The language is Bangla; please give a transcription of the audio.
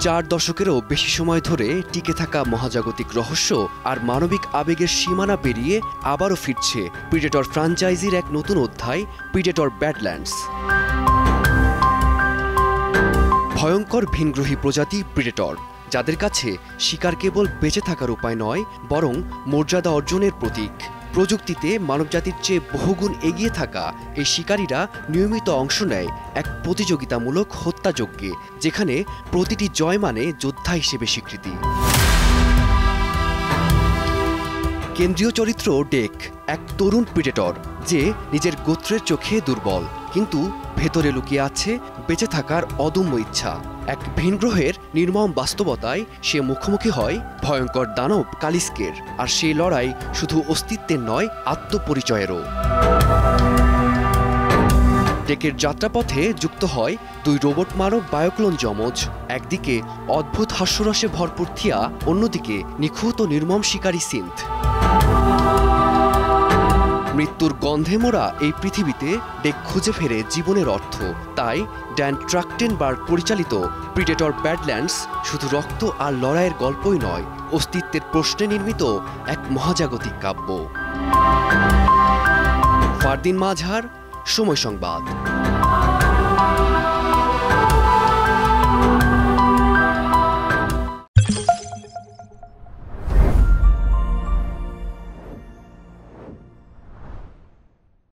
4 দশকেরও বেশি সময় ধরে টিকে থাকা মহাজাগতিক রহস্য আর মানবিক আবেগের সীমানা পেরিয়ে আবারও ফিরছে প্রিডেটর ফ্র্যাঞ্চাইজির এক নতুন অধ্যায়, প্রিডেটর ব্যাডল্যান্ডস। ভয়ঙ্কর ভিনগ্রহী প্রজাতি প্রিডেটর, যাদের কাছে শিকার কেবল বেঁচে থাকার উপায় নয়, বরং মর্যাদা অর্জনের প্রতীক। প্রযুক্তিতে মানবজাতির চেয়ে বহুগুণ এগিয়ে থাকা এই শিকারীরা নিয়মিত অংশ নেয় এক প্রতিযোগিতামূলক হত্যাযজ্ঞে, যেখানে প্রতিটি জয় মানে যোদ্ধা হিসেবে স্বীকৃতি। কেন্দ্রীয় চরিত্র ডেক, এক তরুণ প্রিডেটর যে নিজের গোত্রের চোখে দুর্বল, কিন্তু ভেতরে লুকিয়ে আছে বেঁচে থাকার অদম্য ইচ্ছা। এক ভিনগ্রহের নির্মম বাস্তবতায় সে মুখোমুখি হয় ভয়ঙ্কর দানব কালিস্কের, আর সেই লড়াই শুধু অস্তিত্বের নয়, আত্মপরিচয়েরও। ডেকের যাত্রাপথে যুক্ত হয় 2 রোবট মানব বায়োক্লোন যমজ, একদিকে অদ্ভুত হাস্যরসে ভরপুর থিয়া, অন্যদিকে নিখুঁত ও নির্মম শিকারী সিন্থ। মৃত্যুর গন্ধে মোড়া এই পৃথিবীতে ডেক খুঁজে ফেরে জীবনের অর্থ। তাই ড্যান ট্রাকটেনবার্গ পরিচালিত প্রিডেটর ব্যাডল্যান্ডস শুধু রক্ত আর লড়াইয়ের গল্পই নয়, অস্তিত্বের প্রশ্নে নির্মিত এক মহাজাগতিক কাব্য। ফারদিন মাঝার, সময় সংবাদ।